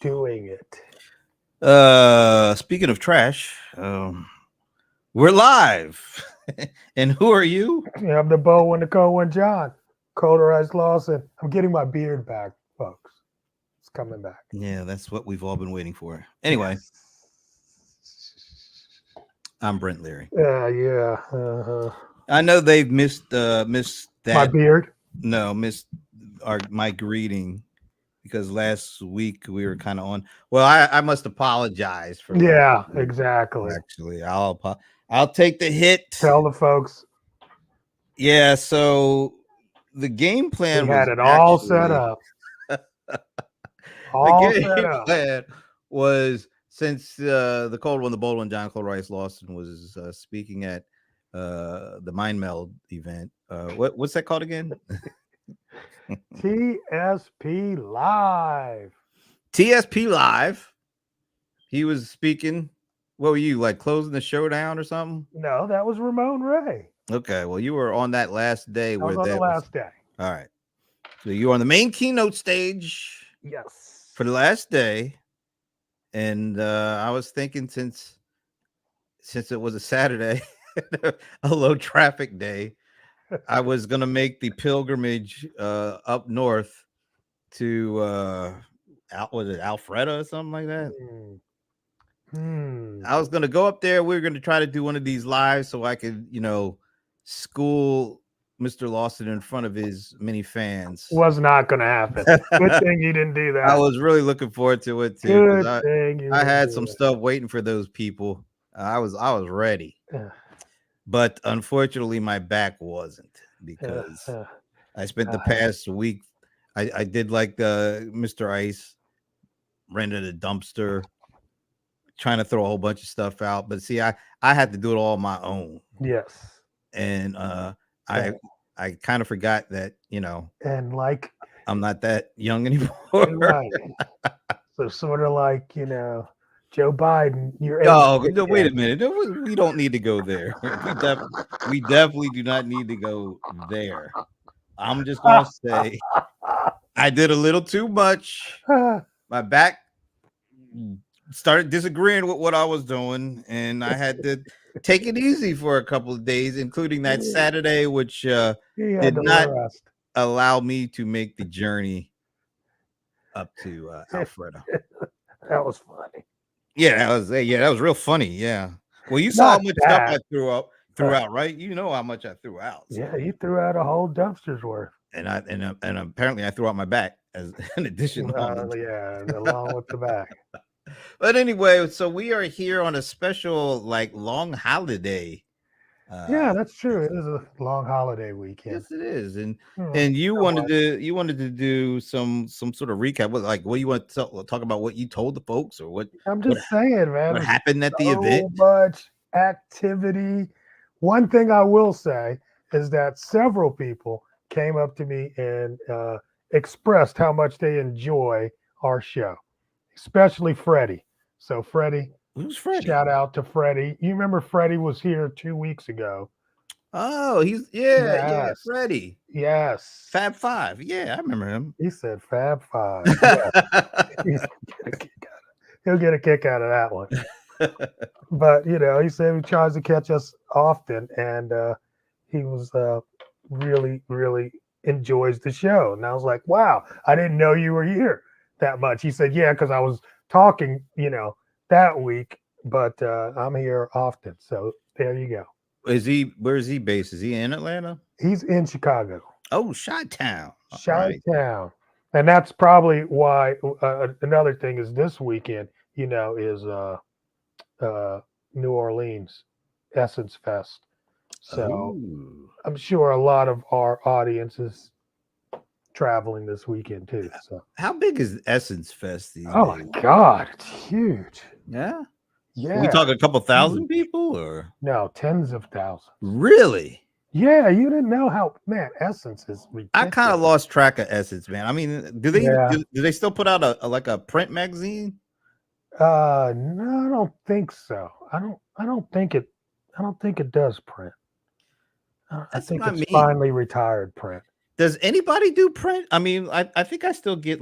doing it. Speaking of trash, we're live. And who are you? Yeah, I'm the Bo one, the cold one, John. Colorized Lawson. I'm getting my beard back, folks. It's coming back. Yeah, that's what we've all been waiting for. Anyway, Yes. I'm Brent Leary. Yeah. I know they've missed My that. beard. No, missed my greeting because last week we were kind of on. Well, I must apologize for last Yeah, week. exactly. Actually, I'll take the hit. Tell the folks Yeah, so the game plan we had was it all set actually up. the All set game up. plan was since the cold one, the bold one, John Cold Rice Lawson was speaking at the Mind Meld event. What's that called again? TSP Live. TSP Live. He was speaking. What were you like closing the show down or something? No, that was Ramon Ray. Okay, well you were on that last day I where was on the that was. last day. All right. So you were on the main keynote stage Yes. for the last day, and I was thinking since it was a Saturday, a low traffic day, I was gonna make the pilgrimage up north to was it Alfreda or something like that? I was gonna go up there. We were gonna try to do one of these lives so I could, school Mr. Lawson in front of his many fans. Was not going to happen. Good thing you didn't do that. I was really looking forward to it too. Good 'Cause thing you I didn't had do some that. stuff waiting for those people. I was ready, Yeah. but unfortunately my back wasn't because I spent the past week. I did like Mr. Ice, rented a dumpster, trying to throw a whole bunch of stuff out. But see, I had to do it all on my own. Yes. And I kind of forgot that, And like I'm not that young anymore. right. So sort of like, Joe Biden, you're No, wait a minute. We don't need to go there. We definitely do not need to go there. I'm just gonna say I did a little too much. My back started disagreeing with what I was doing, and I had to take it easy for a couple of days, including that Saturday, which did not allow me to make the journey up to Alfreda. That was funny. Yeah, that was real funny. Yeah. Well, you saw how much stuff I threw out, right? You know how much I threw out. So. Yeah, you threw out a whole dumpster's worth. And apparently I threw out my back as an addition. Yeah, along with the back. But anyway, so we are here on a special long holiday. Yeah, that's true. It is a long holiday weekend. Yes, it is. And you wanted to do some sort of recap. What you want to talk about? What you told the folks, or what? I'm just saying, man. What happened at the event? So much activity. One thing I will say is that several people came up to me and expressed how much they enjoy our show, especially Freddie. So Freddie, who's Freddie? Shout out to Freddie. You remember Freddie was here 2 weeks ago. Oh, he's yeah, Freddie. Yes. Fab Five. Yeah, I remember him. He said Fab Five. Yeah. He'll get a kick out of that one. But he said he tries to catch us often, and he was really, really enjoys the show. And I was like, wow, I didn't know you were here that much. He said, yeah, because I was talking, that week, but I'm here often. So there you go. Where is he based? Is he in Atlanta? He's in Chicago. Oh, Chi-Town. Chi-Town. Right. And that's probably why another thing is this weekend, is New Orleans Essence Fest. So I'm sure a lot of our audience is traveling this weekend too. So how big is Essence Fest these days? My God, it's huge. Yeah. Yeah. We talking a couple thousand people or no, tens of thousands. Really? Yeah, you didn't know how Essence is ridiculous. I kind of lost track of Essence, man. I mean, do they still put out a print magazine? No, I don't think so. I don't think it does print. I think it's finally retired print. Does anybody do print? I mean, I think I still get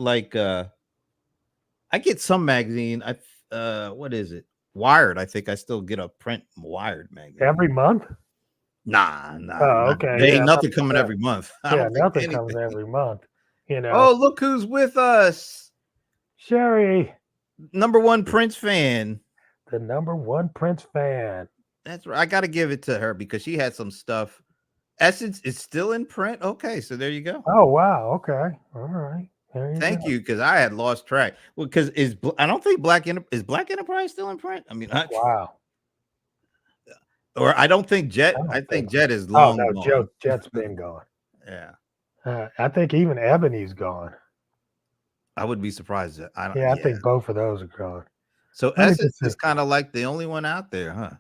I get some magazine. What is it? Wired. I think I still get a print Wired magazine. Every month? Nah. Oh, okay. There ain't Yeah, nothing coming every month. I yeah, don't think nothing anything. comes every month. You know, Oh, look who's with us. Sherry, #1 Prince fan. the #1 Prince fan. That's right. I got to give it to her because she had some stuff. Essence is still in print. Okay, so there you go. Oh wow. Okay. All right. There you Thank go. you, because I had lost track. Well, because I don't think is Black Enterprise still in print? I mean, Wow. or I don't think Jet. I think Jet is long gone. Jet's been gone. Yeah, I think even Ebony's gone. I would be surprised. I think both of those are gone. So Essence is kind of like the only one out there, huh?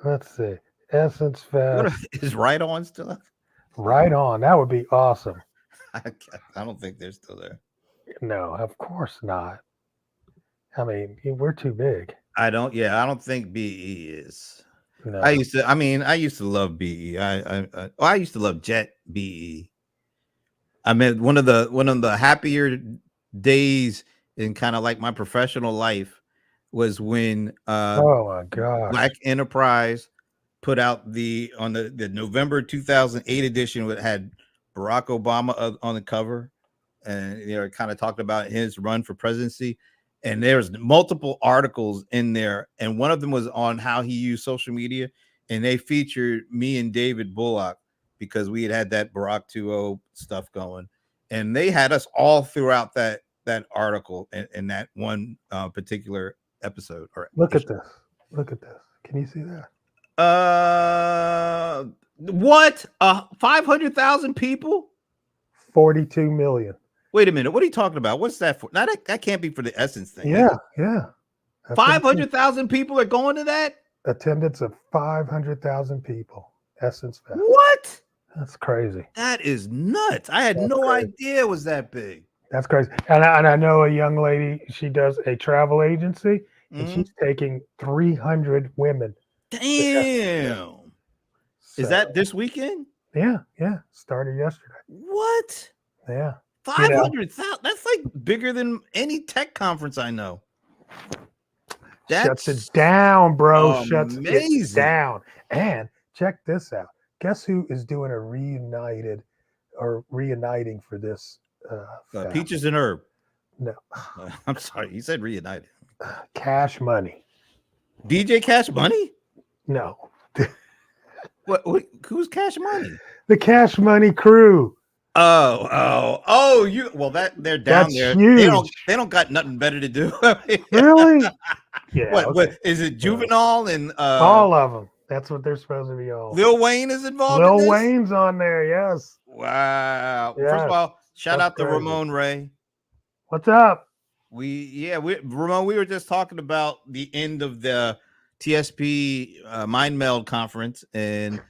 Let's see. Essence Fest. Is Right On still up? Right On. That would be awesome. I don't think they're still there. No, of course not. I mean, we're too big. I don't think BE is. No. I used to love BE. I used to love Jet BE. I mean, one of the happier days in kind of like my professional life was when oh my god, Black Enterprise put out the November 2008 edition, that had Barack Obama on the cover, and it kind of talked about his run for presidency. And there's multiple articles in there, and one of them was on how he used social media, and they featured me and David Bullock because we had that Barack 2.0 stuff going, and they had us all throughout that article in that one particular episode. Look at this. Can you see that? What? 500,000 people? 42 million. Wait a minute. What are you talking about? What's that for? Now that can't be for the Essence thing. Yeah. 500,000 people are going to that? Attendance of 500,000 people. Essence Fest. What? That's crazy. That is nuts. I had no idea it was that big. That's crazy. And I know a young lady, she does a travel agency, and she's taking 300 women. Damn. Is that this weekend? Yeah. Started yesterday. What? Yeah. 500,000. That's like bigger than any tech conference I know. Shuts it down, bro. Amazing. Shuts it down. And check this out. Guess who is doing a reuniting for this? Peaches and Herb. No. I'm sorry. You said reunited. Cash Money. DJ Cash Money? No. What? Who's Cash Money? The Cash Money crew. Oh! They're down there. Huge. They don't got nothing better to do. Really? Yeah. What is it? Juvenile and all of them. That's what they're supposed to be all. Lil Wayne is involved. Lil Wayne's on there. Yes. Wow. Yes. First of all, shout out to Ramon Ray. What's up? Ramon, we were just talking about the end of the TSP Mind Meld conference, and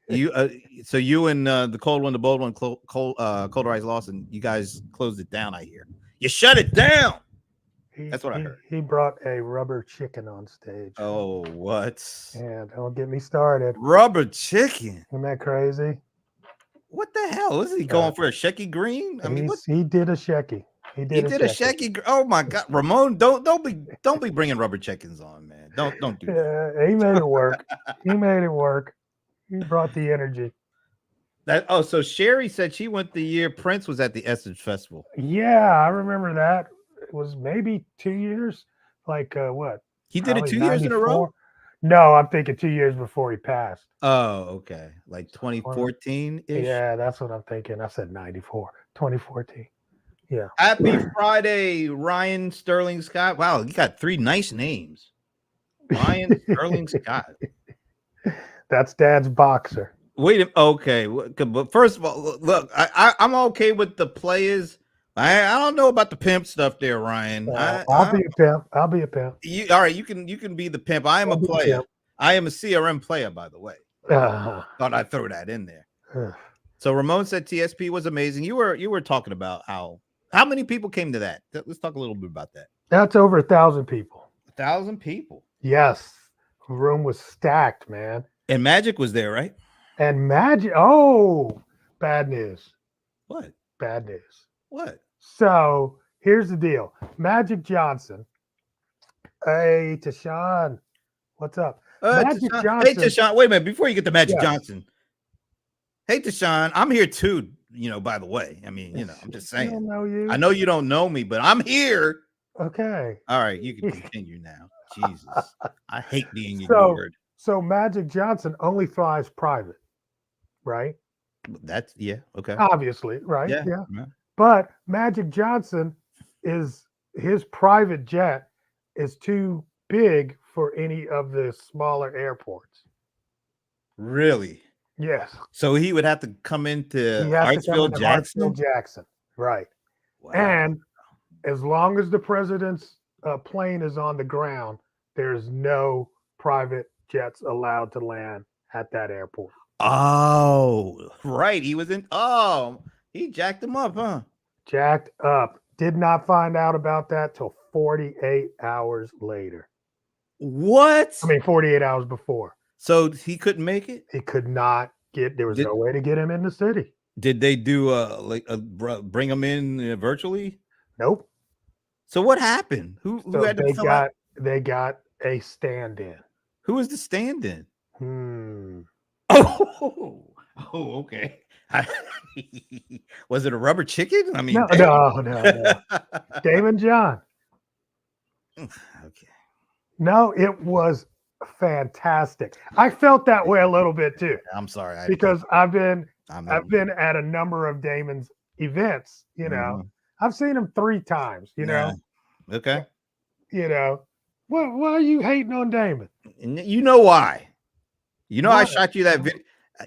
you and the Cold One, the Bold One, Cold Rise Lawson, you guys closed it down. I hear you shut it down. That's what I heard. He brought a rubber chicken on stage. Oh, what? And don't get me started. Rubber chicken. Isn't that crazy? What the hell? Is he going for a Shecky Green? I mean, he did a Shecky. He did a Shecky. Oh my God, Ramon! Don't be bringing rubber chickens on, man. Don't do that. Yeah, he made it work. He brought the energy. So Sherry said she went the year Prince was at the Essence Festival. Yeah, I remember that. It was maybe 2 years. Like what? He did it 2 years in a row? No, I'm thinking 2 years before he passed. Oh, okay. Like 2014-ish? Yeah, that's what I'm thinking. I said 94. 2014. Yeah. Happy Friday, Ryan Sterling Scott. Wow, you got 3 nice names. Ryan Sterling Scott. That's Dad's boxer. Wait, okay. But first of all, look, I'm okay with the players. I don't know about the pimp stuff there, Ryan. I'll be a pimp. All right, you can be the pimp. I am a player. I am a CRM player, by the way. Thought I'd throw that in there. So Ramon said TSP was amazing. You were talking about how many people came to that. Let's talk a little bit about that. That's over 1,000 people. 1,000 people. Yes, the room was stacked, man. And Magic was there, right? And Magic. Oh, bad news. What? Bad news. What? So here's the deal. Magic Johnson. Hey, Tashawn. What's up? Magic Tashawn. Hey, Johnson. Tashawn. Wait a minute. Before you get to Magic Yes. Johnson. Hey, Tashawn. I'm here too. By the way. I mean, I'm just I don't saying. know you. I know you don't know me, but I'm here. Okay. All right. You can continue now. Jesus. I hate being So- ignored. So Magic Johnson only flies private, right? That's okay. Obviously, right? Yeah. But Magic Johnson is his private jet is too big for any of the smaller airports. Really? Yes. So he would have to come into He has to come Hartsfield into Jackson. Hartsfield Jackson. Right. Wow. And as long as the president's plane is on the ground, there's no private jets allowed to land at that airport. Oh, right. He was in. Oh, he jacked him up, huh? Jacked up. Did not find out about that till 48 hours later. What? 48 hours before. So he couldn't make it. He could not get. There was no way to get him in the city. Did they do bring him in virtually? Nope. So what happened? Who had to fill out? They got a stand-in. Who was the stand-in? Oh, okay. Was it a rubber chicken? I mean, no. Damon John. Okay. No, it was fantastic. I felt that way a little bit too. I'm sorry. Because I've been at a number of Damon's events, I've seen him 3 times, Okay. Why are you hating on Damon? You know why? I shot you that video.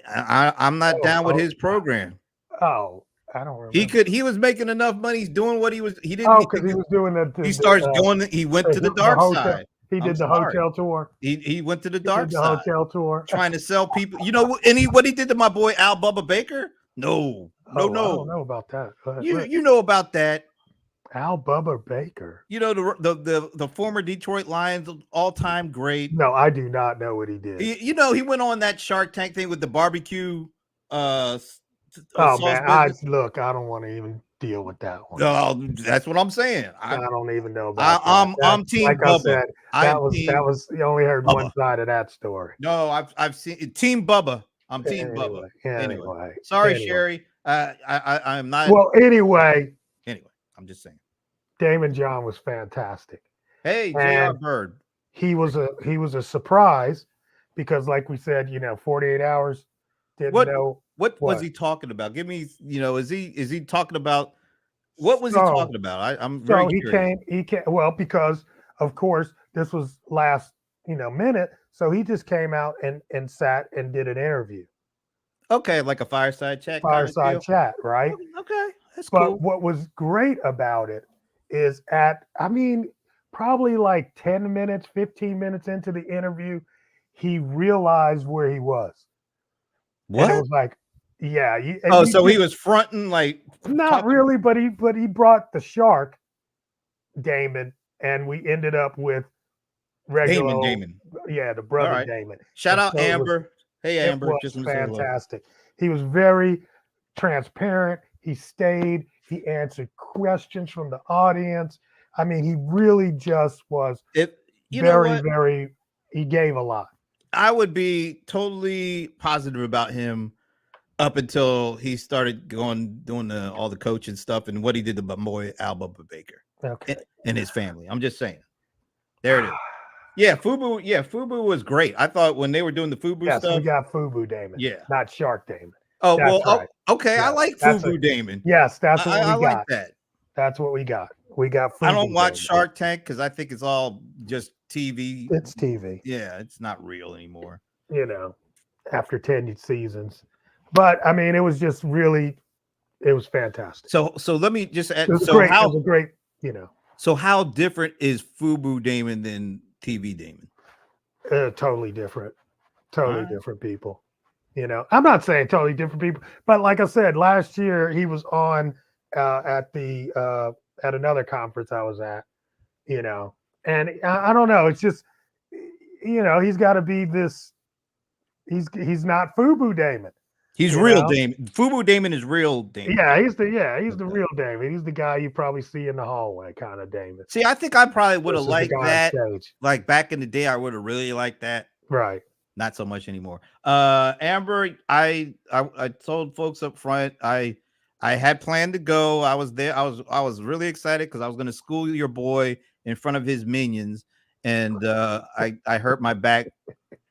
I'm not down with his program. Oh, I don't remember. He was making enough money. He's doing what he was. He didn't. Oh, because he was doing he starts going. He went to the dark side. He did the hotel tour. He went to the dark side. The hotel tour. Trying to sell people. What he did to my boy Al Bubba Baker? No. I don't know about that. You know about that. Al Bubba Baker. The former Detroit Lions all-time great. No, I do not know what he did. He went on that Shark Tank thing with the barbecue. Man, I don't want to even deal with that one. No, that's what I'm saying. I don't even know about that. I'm Team like Bubba. I said, that was you only heard Bubba. one side of that story. No, I've seen Team Bubba. I'm Team Bubba. Anyway. Sorry, Sherry. I'm not. Well, anyway, I'm just saying. Damon John was fantastic. Hey, J.R. Bird. He was a surprise because, like we said, 48 hours. Didn't know what was he talking about. Give me, is he talking about what was he talking about? I'm very curious. He came. Well, because of course this was last minute, so he just came out and sat and did an interview. Okay, like a fireside chat. Fireside chat, right? Okay, that's cool. But what was great about it is probably like 10 minutes, 15 minutes into the interview, he realized where he was. What? And it was like, yeah. He was fronting like not really, but he brought the shark, Damon, and we ended up with regular Damon. Yeah, the brother Damon. Shout out Amber. Hey Amber, just fantastic. He was very transparent. He stayed. He answered questions from the audience. He really just was very. He gave a lot. I would be totally positive about him up until he started doing all the coaching stuff and what he did to my boy Al Bubba Baker and his family. I'm just saying. There it is. Yeah, Fubu. Yeah, Fubu was great. I thought when they were doing the Fubu stuff. We got Fubu Damon. Yeah, not Shark Damon. Oh, that's well, right. Okay. Yeah, I like Fubu Damon. Yes, that's what we got. I like that. That's what we got. We got Fubu I don't watch Damon. Shark Tank because I think it's all just TV. It's TV. Yeah, it's not real anymore. After 10 seasons. But it was just really, it was fantastic. So let me just add. It was a great. So how different is Fubu Damon than TV Damon? Totally different. Totally different people. I'm not saying totally different people, but like I said, last year he was on at another conference I was at, and I don't know. It's just, he's got to be this. He's not Fubu Damon. He's you real know? Damon. Fubu Damon is real Damon. He's the Okay. real Damon. He's the guy you probably see in the hallway, kind of Damon. See, I think I probably would have Versus the liked guy on that. stage. Like back in the day, I would have really liked that. Right. Not so much anymore. Amber, I told folks up front, I had planned to go. I was there. I was really excited because I was going to school your boy in front of his minions, and I hurt my back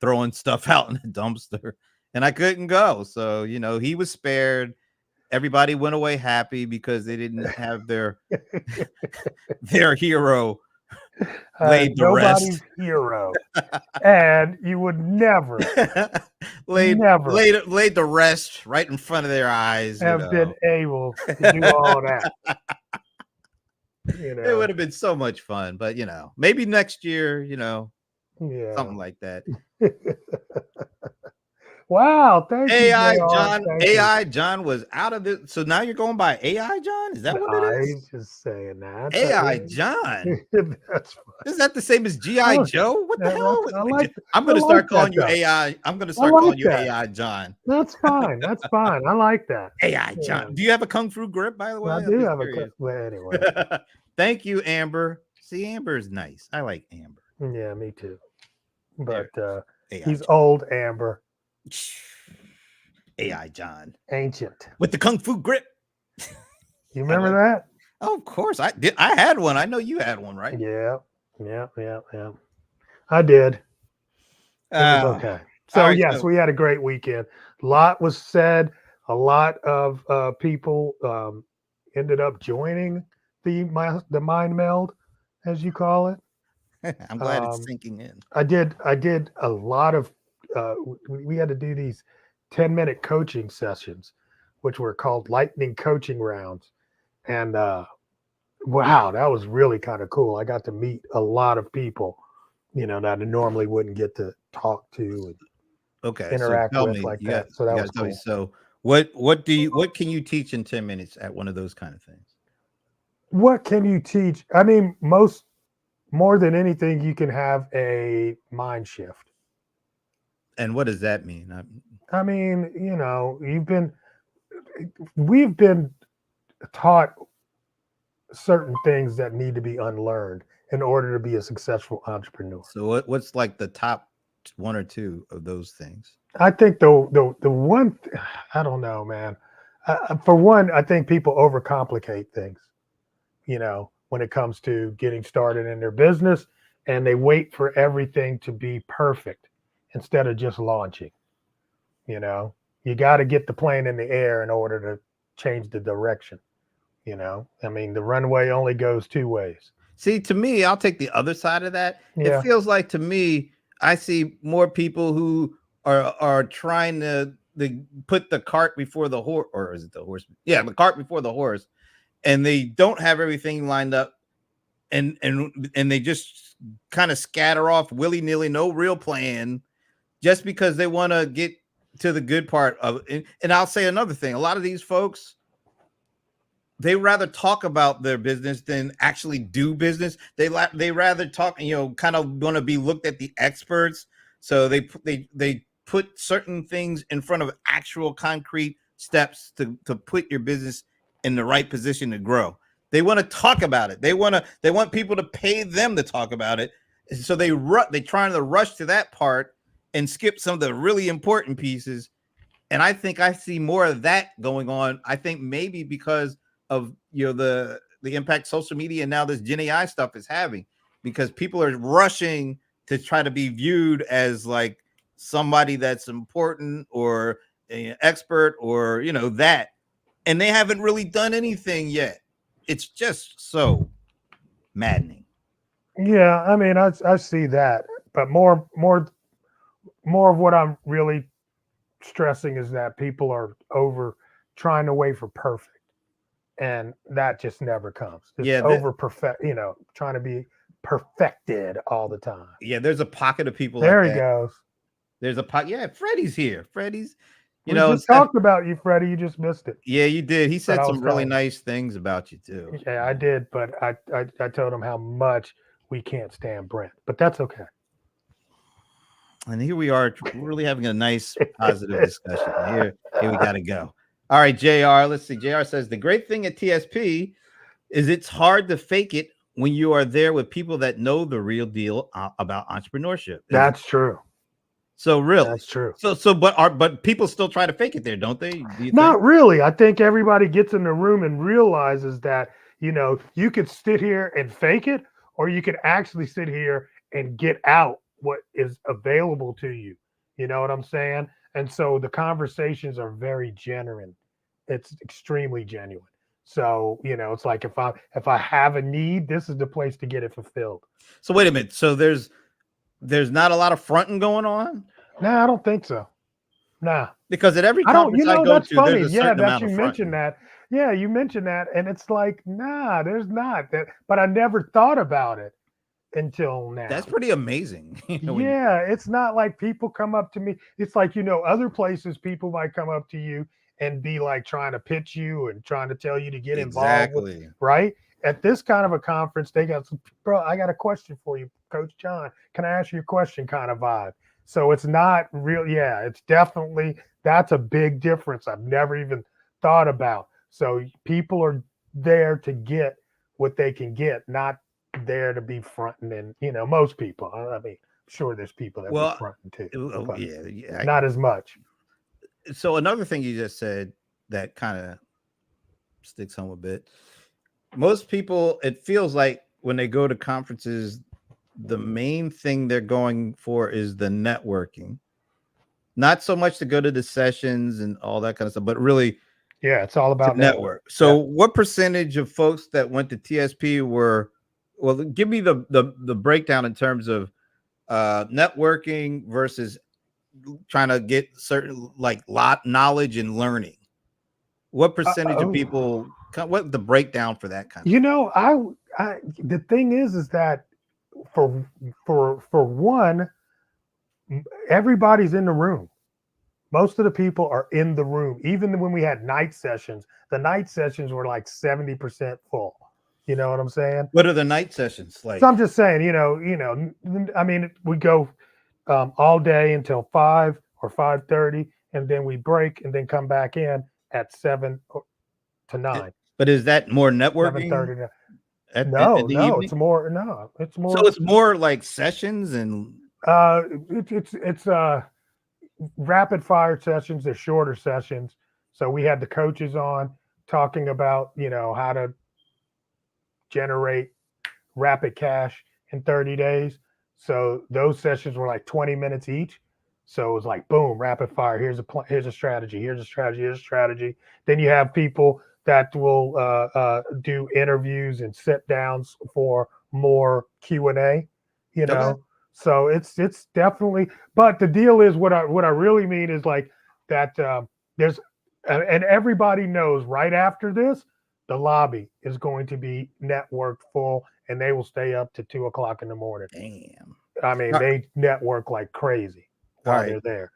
throwing stuff out in the dumpster, and I couldn't go. So he was spared. Everybody went away happy because they didn't have their hero laid to Nobody's rest. hero. And you would never laid Never. laid to rest right in front of their eyes. have been able to do all that. It would have been so much fun, but maybe next year, Yeah. something like that. Wow, thank you, AI JR. John. Thank you. AI John was out of it. So now you're going by AI John? Is that what it I is? was just saying that. AI John. That's fine. Is that the same as G.I. Joe? What the hell? I'm going to start calling you AI. I'm going to start calling you AI John. That's fine. That's fine. I like that. AI John. Do you have a Kung Fu grip, by the way? I do have a well, anyway. Thank you, Amber. See, Amber is nice. I like Amber. Yeah, me too. But AI he's John. old Amber. AI John. Ancient. With the Kung Fu grip. You remember that? Oh, of course. I did. I had one. I know you had one, right? Yeah. I did. It was okay. So right, yes, we had a great weekend. A lot was said. A lot of people ended up joining the mind meld, as you call it. I'm glad it's sinking in. I did a lot of. We had to do these 10-minute coaching sessions, which were called lightning coaching rounds, and wow, that was really kind of cool. I got to meet a lot of people, that I normally wouldn't get to talk to and interact with like that. So that was cool. So what can you teach in 10 minutes at one of those kind of things? What can you teach? I mean, more than anything, you can have a mind shift. And what does that mean? I mean, we've been taught certain things that need to be unlearned in order to be a successful entrepreneur. So what's like the top one or two of those things? I think the one, I don't know, man. For one, I think people overcomplicate things, when it comes to getting started in their business, and they wait for everything to be perfect instead of just launching. You got to get the plane in the air in order to change the direction. I mean, the runway only goes two ways. See, to me, I'll take the other side of that. Yeah. It feels like to me, I see more people who are trying to put the cart before the horse, or is it the horse? Yeah, the cart before the horse, and they don't have everything lined up, and they just kind of scatter off willy-nilly, no real plan, just because they want to get to the good part of it. And I'll say another thing: a lot of these folks, they rather talk about their business than actually do business. They rather talk, kind of want to be looked at the experts. So they put certain things in front of actual concrete steps to put your business in the right position to grow. They want to talk about it. They want people to pay them to talk about it. So they trying to rush to that part and skip some of the really important pieces. And I think I see more of that going on. I think maybe because of the impact social media and now this Gen AI stuff is having, because people are rushing to try to be viewed as like somebody that's important or an expert or that, and they haven't really done anything yet. It's just so maddening. Yeah, I mean, I see that, but more of what I'm really stressing is that people are trying to wait for perfect, and that just never comes. It's over perfect, trying to be perfected all the time. Yeah, there's a pocket of people. There like he that. goes. There's a pocket. Yeah, Freddie's here. Freddie's. We just talked about you, Freddie. You just missed it. Yeah, you did. He said some really nice things about you too. Yeah, I did, but I told him how much we can't stand Brent, but that's okay. And here we are, really having a nice, positive discussion. Here we got to go. All right, JR. Let's see. JR says the great thing at TSP is it's hard to fake it when you are there with people that know the real deal about entrepreneurship. That's true. So really, that's true. But people still try to fake it there, don't they? Not really. I think everybody gets in the room and realizes that, you know, you could sit here and fake it, or you could actually sit here and get out what is available to you. You know what I'm saying? And so the conversations are very genuine. It's extremely genuine. So, you know, it's like if I have a need, this is the place to get it fulfilled. So wait a minute. So there's not a lot of fronting going on? Nah, I don't think so. Nah. Because at every conference I go to, funny. there's a certain amount you of mentioned that. Yeah, you mentioned that, and it's like, nah, there's not that. But I never thought about it until now. That's pretty amazing. Yeah, it's not like people come up to me. It's like, you know, other places people might come up to you and be like trying to pitch you and trying to tell you to get involved with, right? At this kind of a conference, they got some, bro, I got a question for you, Coach John. Can I ask you a question kind of vibe? So it's not real. Yeah, it's definitely, that's a big difference. I've never even thought about. So people are there to get what they can get, not there to be fronting. And, you know, most people, I mean, sure there's people that be fronting too. Yeah, not as much. So another thing you just said that kind of sticks home a bit. Most people, it feels like when they go to conferences, the main thing they're going for is the networking, not so much to go to the sessions and all that kind of stuff, but really, yeah, it's all about network. So what percentage of folks that went to TSP were, well, give me the breakdown in terms of networking versus trying to get certain like lot knowledge and learning. What percentage of people, what the breakdown for that kind of, you know, I the thing is that for one, everybody's in the room. Most of the people are in the room. Even when we had night sessions, the night sessions were like 70% full. You know what I'm saying? What are the night sessions like? So I'm just saying, you know, I mean, we go all day until 5 or 5:30, and then we break and then come back in at 7 to 9. But is that more networking? 7:30. No, it's more. No, it's more. So it's more like sessions and it's rapid fire sessions. They're shorter sessions. So we had the coaches on talking about, you know, how to generate rapid cash in 30 days. So those sessions were like 20 minutes each. So it was like, boom, rapid fire. Here's a strategy. Here's a strategy. Here's a strategy. Then you have people that will do interviews and sit downs for more Q&A, you know. Okay. So it's definitely, but the deal is what I really mean is like that there's, and everybody knows right after this, the lobby is going to be networked full, and they will stay up to 2 o'clock in the morning. Damn. I mean, they network like crazy while they're there.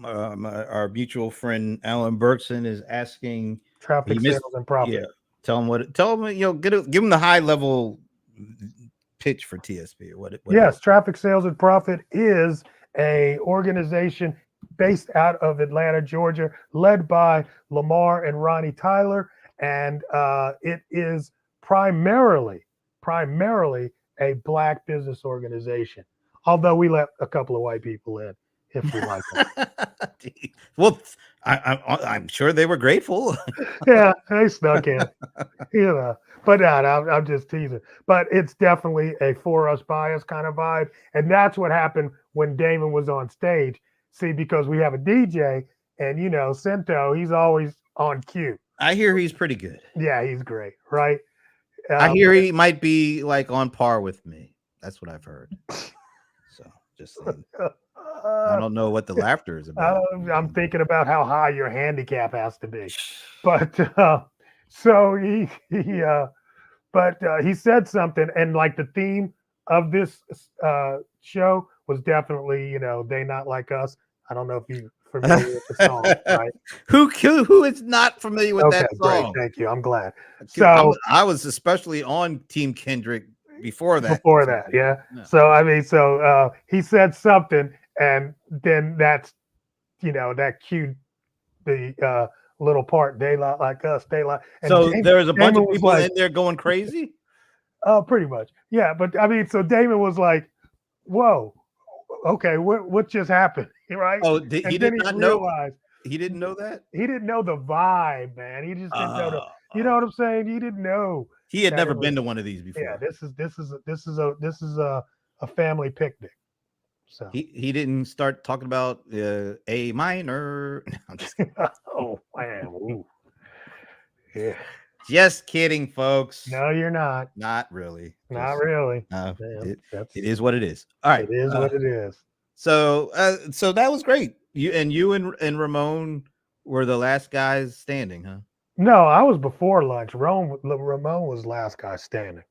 Our mutual friend Alan Berkson is asking traffic sales and profit. Yeah, tell him you know, give him the high level pitch for TSP. What yes, Traffic Sales and Profit is a organization based out of Atlanta, Georgia, led by Lamar and Ronnie Tyler, and it is primarily a Black business organization. Although we let a couple of white people in, if we like them. Well, I'm sure they were grateful. Yeah, they snuck in, you know. But I'm just teasing. But it's definitely a for us, by us kind of vibe, and that's what happened when Damon was on stage. See, because we have a DJ, and you know, Cento, he's always on cue. I hear he's pretty good. Yeah, he's great, right? I hear he might be like on par with me. That's what I've heard. So just saying. I don't know what the laughter is about. I'm thinking about how high your handicap has to be. But so he said something, and like the theme of this show was definitely, you know, They Not Like Us. I don't know if you're familiar with the song, right? Who is not familiar with that song? Great. Thank you. I'm glad. So I was especially on Team Kendrick before that. Yeah. So I mean, he said something, and then that's that cued the little part. They like us. They like. And So there's a bunch Damon of was people like, in there going crazy. pretty much, yeah. But I mean, so Damon was like, "Whoa, okay, what just happened?" Right? Oh, he And did then he not know. realized He didn't know that. he didn't know the vibe, man. He just didn't know the. You know Oh. what I'm saying? He didn't know He had that never it was. been to one of these Yeah, before. this is a family picnic. So. He didn't start talking about A minor. No, I'm just kidding. Oh man. Ooh. Yeah. Just kidding, folks. No, you're not. Not really. Not Just really. uh, Man, it, that's it is what it is. All right. it is what it is. So that was great. You and Ramon were the last guys standing, huh? No, I was before lunch. Ramon was last guy standing.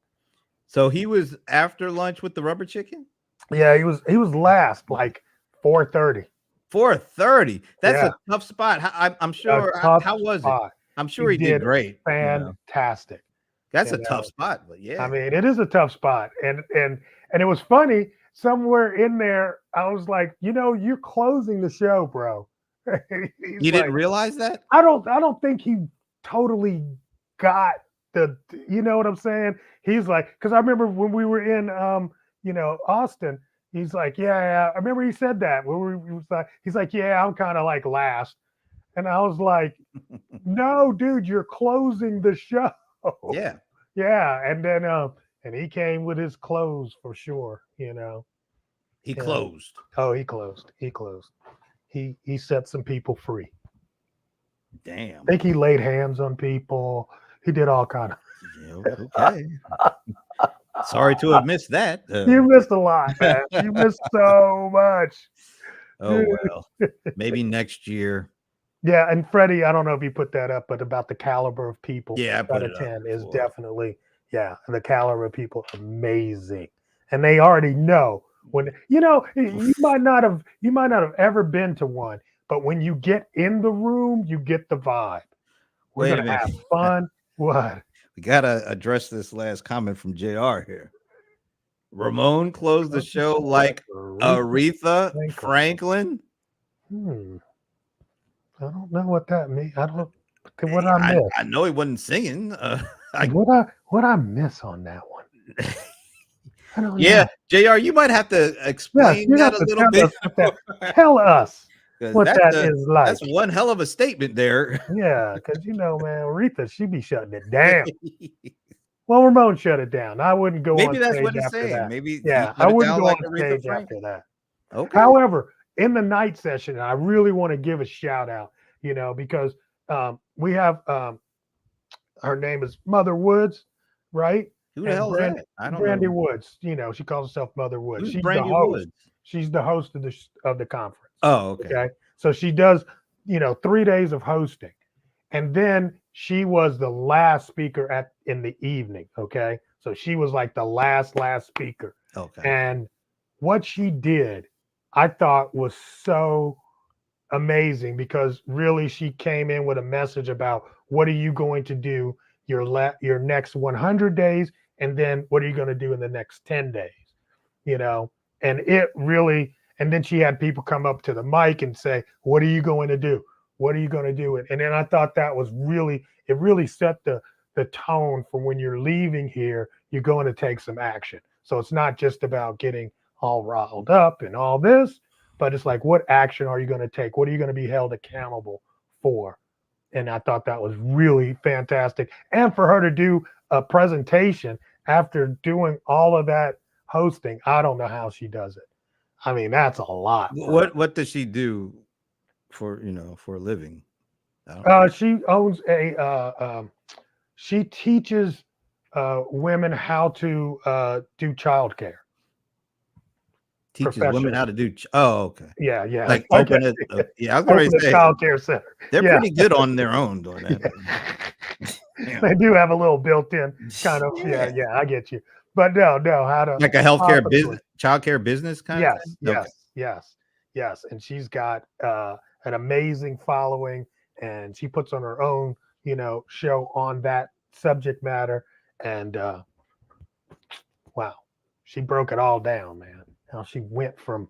So he was after lunch with the rubber chicken. Yeah, he was last, like 4:30. 4:30. That's Yeah, a tough spot. I'm a sure. tough How was it? spot. I'm sure he did did great. fantastic. That's You a tough know, spot, but yeah. I mean, it is a tough spot, and it was funny. Somewhere in there, I was like, you're closing the show, bro. He's You didn't like, realize that? I don't think he totally got you know what I'm saying? He's like, because I remember when we were in Austin, he's like, yeah. I remember he said that when he was like, he's like, yeah, I'm kind of like last. And I was like, no, dude, you're closing the show. Yeah. Yeah. And then and he came with his clothes for sure. He Yeah. closed. Oh, he closed. He closed. He set some people free. Damn. I think he laid hands on people. He did all kind of. Yeah, okay. Sorry to have missed that. You missed a lot, man. You missed so much. Oh well. Maybe next year. Yeah, and Freddie, I don't know if you put that up, but about the caliber of people Yeah, I put that it up attend is before. definitely, the caliber of people amazing, and they already know when you might not have ever been to one, but when you get in the room, you get the vibe. We're Wait a gonna minute. have fun. What? We gotta address this last comment from JR here. Ramon closed the show like Aretha Franklin. I don't know what that means. I don't. What I miss? I know he wasn't singing. What I miss on that one? I don't Yeah, know. JR, you might have to explain that a little bit. Tell us what that is like. That's one hell of a statement there. Yeah, because man, Aretha, she be shutting it down. Well, Ramon shut it down. I wouldn't go Maybe on that's stage what he's after saying. that. Maybe Yeah, I wouldn't go like on Aretha stage Franklin. after that. Okay. However, in the night session, I really want to give a shout out, because we have her name is Mother Woods, right? Who the hell is that? I don't Brandy know. Woods. She calls herself Mother Woods. Who's She's Brandy the host. Woods? She's the host of the conference. Oh, okay. Okay. So she does, 3 days of hosting. And then she was the last speaker in the evening. Okay. So she was like the last speaker. Okay. And what she did, I thought was so amazing because really she came in with a message about what are you going to do your next 100 days, and then what are you going to do in the next 10 days, and it really, and then she had people come up to the mic and say, what are you going to do? What are you going to do? And then I thought that was it really set the tone for when you're leaving here, you're going to take some action. So it's not just about getting all riled up and all this, but it's like, what action are you going to take? What are you going to be held accountable for? And I thought that was really fantastic. And for her to do a presentation after doing all of that hosting, I don't know how she does it. I mean, that's a lot. What does she do for a living? She owns she teaches women how to do childcare. Teaches women how to do. Oh, okay. Yeah. Like open it. Yeah, I was going to say childcare center. They're pretty good on their own doing that. Yeah. They do have a little built-in kind of. Yeah. I get you. But no, how to like a healthcare business, childcare business kind of thing? Yes. And she's got an amazing following, and she puts on her own, show on that subject matter. And wow, she broke it all down, man. How she went from,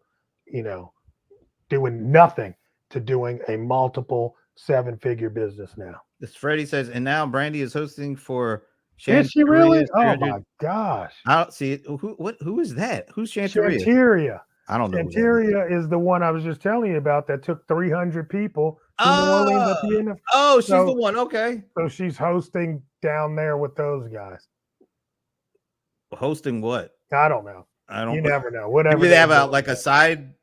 doing nothing to doing a multiple 7-figure business now. This Freddie says, and now Brandy is hosting for Is she really? Chanteria's Oh 300. my gosh. I don't see it. Who is that? Who's Chanteria? Chanteria. I don't know. Chanteria is the one I was just telling you about that took 300 people to New Orleans at the end of. Oh, she's the one. Okay. So she's hosting down there with those guys. Hosting what? I don't know. I don't. You never know. Whatever. Maybe they have a side.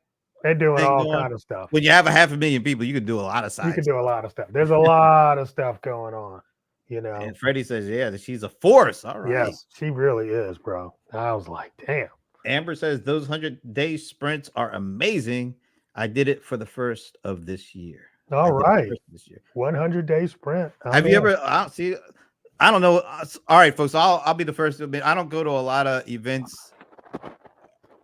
They're doing thing all going. kind of stuff. When you have 500,000 people, you can do a lot of sides. You can do a lot of stuff. There's a lot of stuff going on. You know. And Freddie says, yeah, that she's a force. All right. Yes, she really is, bro. I was like, damn. Amber says those 100-day sprints are amazing. I did it for the first of this year. All right. 100-day sprint. Have you ever see? I don't know. All right, folks. I'll be the first to admit I don't go to a lot of events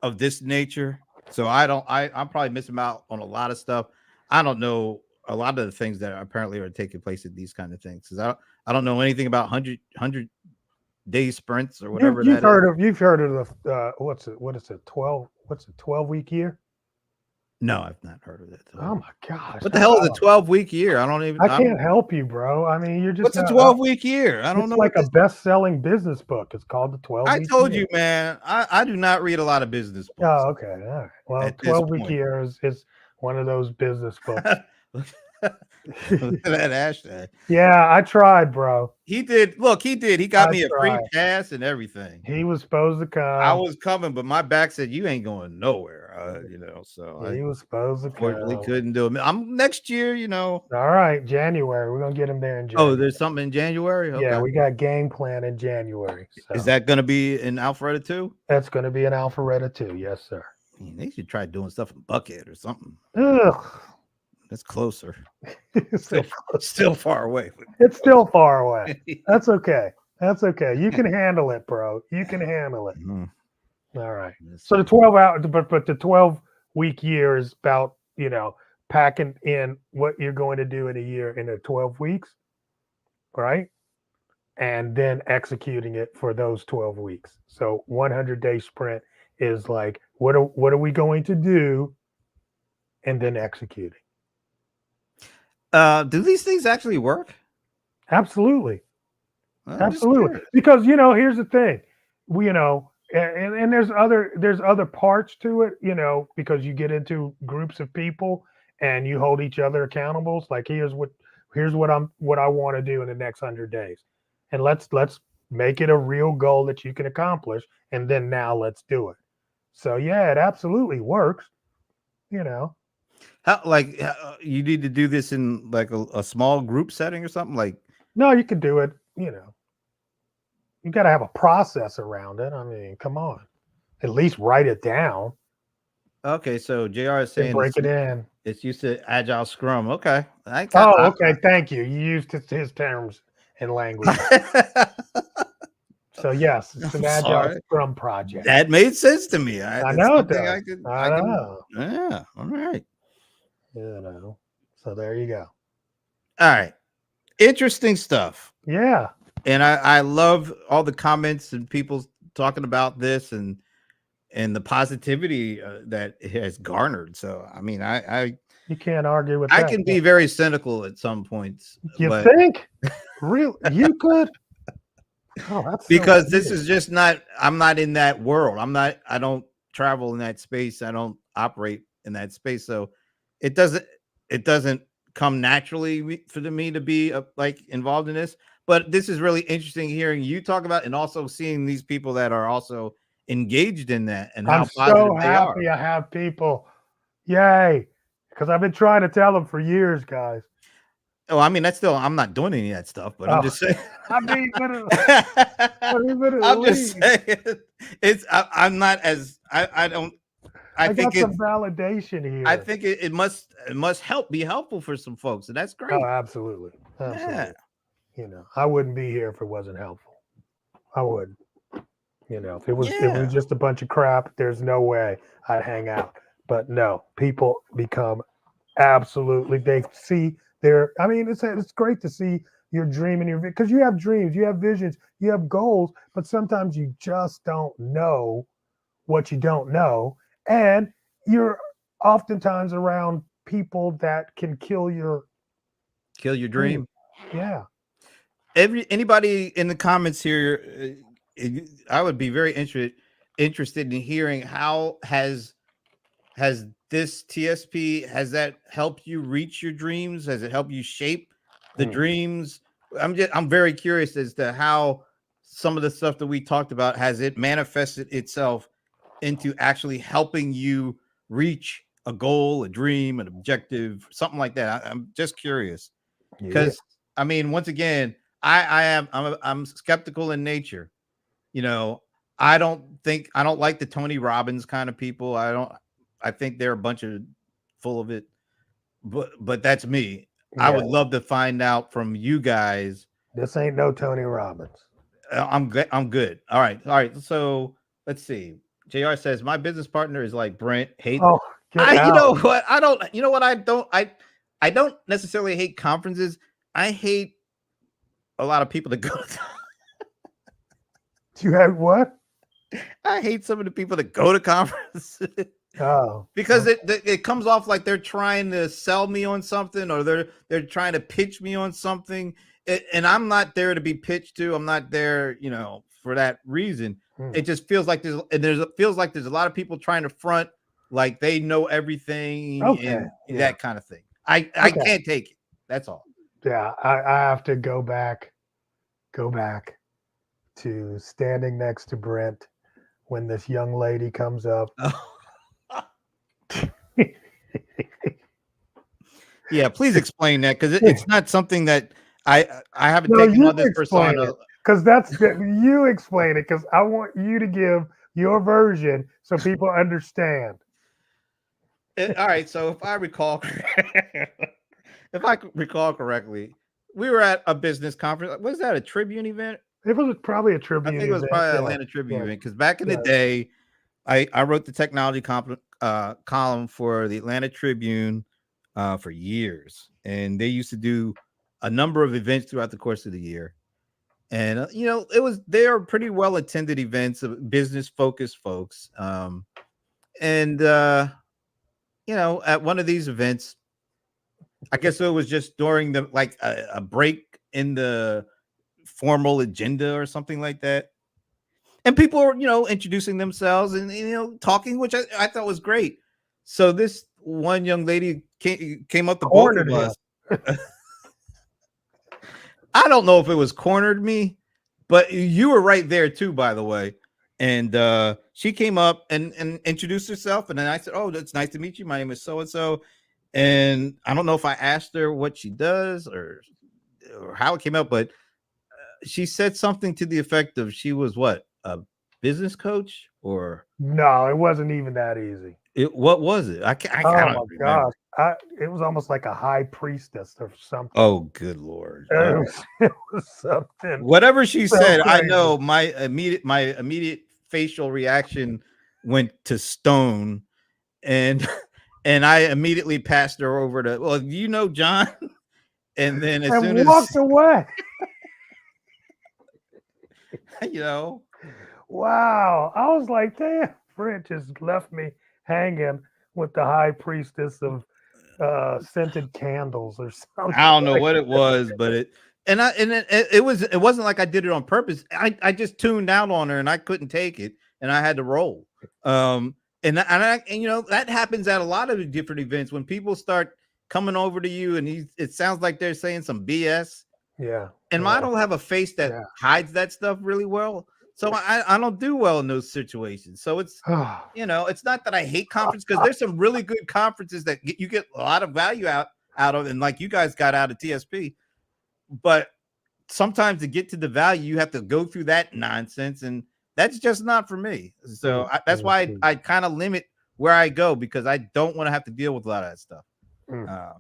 of this nature, so I'm probably missing out on a lot of stuff. I don't know a lot of the things that apparently are taking place at these kind of things because I don't know anything about 100-day sprints or whatever. You've heard of the what's it 12-week year? No, I've not heard of that. Oh my gosh! What the hell is a 12-week year? I can't help you, bro. I mean, you're just. What's a 12-week year? I don't know. It's like a best-selling business book. It's called the 12. I told you, man. I do not read a lot of business books. Oh, okay. All right. Well, 12-week year is one of those business books. Look at that hashtag. Yeah, I tried, bro. He did. Look, he did. He got me a free pass and everything. He was supposed to come. I was coming, but my back said you ain't going nowhere. So he was supposed to come. Unfortunately, couldn't do it. I'm next year. All right, January. We're gonna get him there in January. Oh, there's something in January. Okay. Yeah, we got game plan in January. So. Is that gonna be in Alpharetta too? That's gonna be in Alpharetta too. Yes, sir. They should try doing stuff in Buckhead or something. Ugh. That's closer. Still far away. It's still far away. That's okay. That's okay. You can handle it, bro. You can handle it. Mm-hmm. All right. So the 12-hour, but the 12-week year is about, packing in what you're going to do in a year in the 12 weeks, right? And then executing it for those 12 weeks. So 100-day sprint is like, what are we going to do? And then executing. Do these things actually work? Absolutely. Absolutely. Because, here's the thing. And there's other parts to it, because you get into groups of people and you hold each other accountable. It's like, here's what I want to do in the next 100 days. And let's make it a real goal that you can accomplish. And then now let's do it. So yeah, it absolutely works, How you need to do this in like a small group setting or something? Like, no, you can do it, you got to have a process around it. I mean, come on, at least write it down. Okay, so JR is saying break it in. It's used to Agile Scrum. Okay. Okay. Thank you. You used his terms and language. So yes, it's an Agile Scrum project. That made sense to me. I know it does. I know. Yeah. All right. So there you go. All right. Interesting stuff. Yeah. And I love all the comments and people talking about this and the positivity that it has garnered. So, I mean, you can't argue with that. I can be very cynical at some points. You think? Really? You could? Oh, that's because this is just not, I'm not in that world. I don't travel in that space. I don't operate in that space. So it doesn't come naturally for me to be like involved in this. But this is really interesting hearing you talk about and also seeing these people that are also engaged in that and how positive they are. I have people. Yay. Because I've been trying to tell them for years, guys. Oh, I mean, I'm not doing any of that stuff, but I'm just saying. I'm just saying I'm not as I think got some validation here. I think it must be helpful for some folks, and that's great. Oh, absolutely. Yeah. I wouldn't be here if it wasn't helpful. I wouldn't. If it was just a bunch of crap, there's no way I'd hang out. But no, people become absolutely, they see it's great to see your dream and because you have dreams, you have visions, you have goals, but sometimes you just don't know what you don't know. And you're oftentimes around people that can kill your dream. Yeah. Anybody in the comments here, I would be very interested in hearing how has this TSP, has that helped you reach your dreams? Has it helped you shape the dreams? I'm very curious as to how some of the stuff that we talked about, has it manifested itself into actually helping you reach a goal, a dream, an objective, something like that. I'm just curious because I mean, once again, I'm skeptical in nature. You know, I don't like the Tony Robbins kind of people. I think they're a bunch of full of it. But that's me. I would love to find out from you guys. This ain't no Tony Robbins. I'm good. All right. So let's see. JR says my business partner is like Brent. Hate. Oh, you know what? I don't. You know what? I don't necessarily hate conferences. I hate a lot of people that go. You have what? I hate some of the people that go to conferences. Oh, because it comes off like they're trying to sell me on something, or they're trying to pitch me on something, and I'm not there to be pitched to. I'm not there, you know, for that reason. It just feels like there's a lot of people trying to front like they know everything and that kind of thing. I can't take it. That's all. Yeah, I have to go back to standing next to Brent when this young lady comes up. Yeah, please explain that, because it's not something that I haven't taken on this persona. Because you explain it, because I want you to give your version so people understand. All right, so if I recall correctly, we were at a business conference. Was that a Tribune event? It was probably a Tribune. I think it was probably an Atlanta Tribune event, because back in the day, I wrote the technology column for the Atlanta Tribune for years, and they used to do a number of events throughout the course of the year. And you know, they are pretty well attended events of business focused folks. And you know, at one of these events, I guess it was just during the a break in the formal agenda or something like that. And people were, you know, introducing themselves and, you know, talking, which I thought was great. So this one young lady came up to both of us. I don't know if it was cornered me, but you were right there too, by the way. And she came up and introduced herself. And then I said, "Oh, it's nice to meet you. My name is so-and-so." And I don't know if I asked her what she does or how it came up, but she said something to the effect of she was what? A business coach? Or no, it wasn't even that easy. What was it? I don't remember. Gosh. It was almost like a high priestess or something. Oh, good Lord. It was something. Whatever she said, crazy. I know my immediate facial reaction went to stone, and I immediately passed her over to, well, you know, John. And then as soon as walked away. You know. Wow. I was like, damn, Brent just left me hanging with the high priestess of scented candles or something. I don't know what it was, but it wasn't like I did it on purpose. I just tuned out on her and I couldn't take it and I had to roll. And you know, that happens at a lot of different events when people start coming over to you and it sounds like they're saying some BS. Yeah. And I don't have a face that hides that stuff really well. So I don't do well in those situations. So it's, you know, it's not that I hate conferences, because there's some really good conferences that you get a lot of value out of, and like you guys got out of TSP. But sometimes to get to the value, you have to go through that nonsense, and that's just not for me. So that's why I kind of limit where I go, because I don't want to have to deal with a lot of that stuff.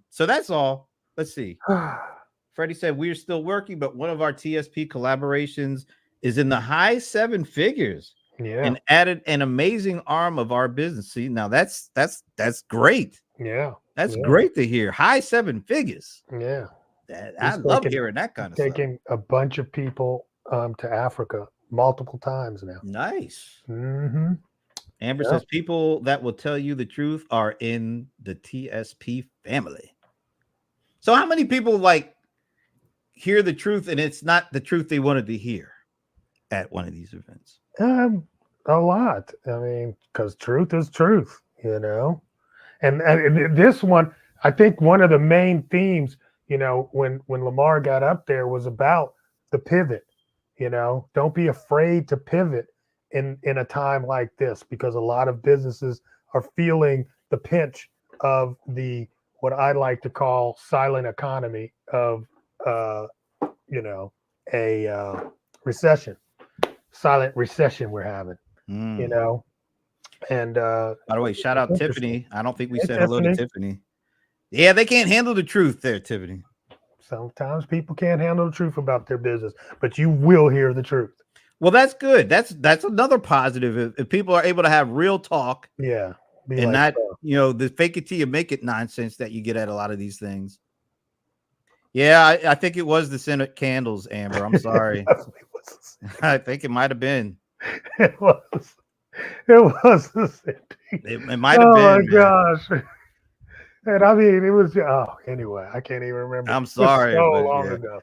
So that's all. Let's see. Freddie said we're still working, but one of our TSP collaborations is in the high 7 figures, and added an amazing arm of our business. See, now that's great. Yeah, that's great to hear. High 7 figures. Yeah, I love hearing that kind of stuff. Taking a bunch of people to Africa multiple times now. Nice. Mm-hmm. Amber Yep. says people that will tell you the truth are in the TSP family. So how many people like hear the truth and it's not the truth they wanted to hear at one of these events? A lot. I mean, because truth is truth, you know. And this one, I think one of the main themes, you know, when Lamar got up there was about the pivot. You know, don't be afraid to pivot in a time like this, because a lot of businesses are feeling the pinch of the what I like to call silent economy of uh, you know, a recession, silent recession we're having, you Mm. know. And By the way, shout it's out interesting. Tiffany. I don't think we Hey, said hello to Tiffany. Tiffany. Yeah, they can't handle the truth there, Tiffany. Sometimes people can't handle the truth about their business, but you will hear the truth. Well, that's good. That's another positive. If people are able to have real talk Yeah. Be and like, not, the fake it till you make it nonsense that you get at a lot of these things. Yeah, I think it was the Senate candles, Amber. I'm sorry. I think it might have been. It was. It was the city. It might have Oh been, my man. gosh. And I mean, it was anyway, I can't even remember. I'm It was sorry, so but long yeah. ago.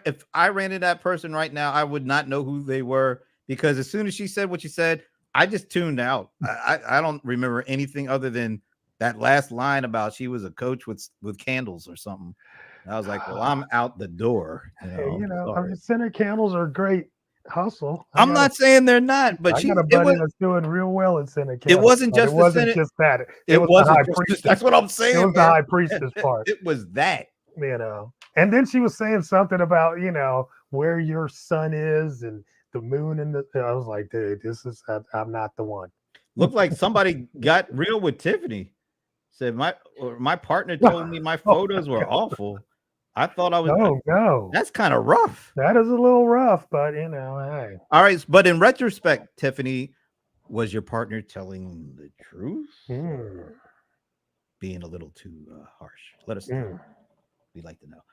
If I ran into that person right now, I would not know who they were, because as soon as she said what she said, I just tuned out. I don't remember anything other than that last line about she was a coach with candles or something. And I was like, well, I'm out the door. Hey, I'm I sorry. mean, center candles are a great hustle. I'm not saying they're not, but I got a buddy that's doing real well at Senate it Candles. wasn't But it just the wasn't Senate. just that. It It was the wasn't high just priestess. that's what I'm It saying, was the man. high priestess part. It was that. You know. And then she was saying something about, where your sun is and the moon and I was like, dude, I'm not the one. Looked like somebody got real with Tiffany. Said my partner told me my photos were awful. I thought I was. No. That's kind of rough. That is a little rough, but hey. All right, but in retrospect, Tiffany, was your partner telling the truth? Being a little too harsh? Let us know. We'd like to know.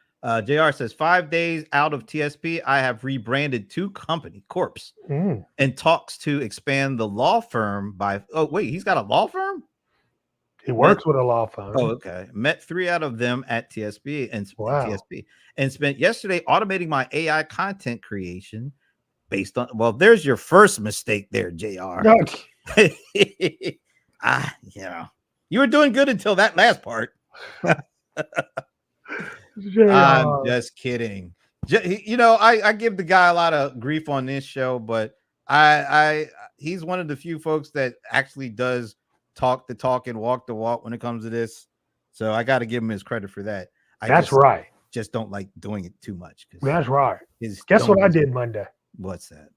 JR says 5 days out of TSP, I have rebranded 2 company corps and talks to expand the law firm by. Oh wait, he's got a law firm. He works with a law firm. Oh, okay. Met 3 out of them at TSP and spent yesterday automating my AI content creation based on. Well, there's your first mistake there, JR. You were doing good until that last part. I'm just kidding. I give the guy a lot of grief on this show, but he's one of the few folks that actually does talk the talk and walk the walk when it comes to this. So I got to give him his credit for that. That's right. Just don't like doing it too much. That's right. Guess what I did Monday? What's that?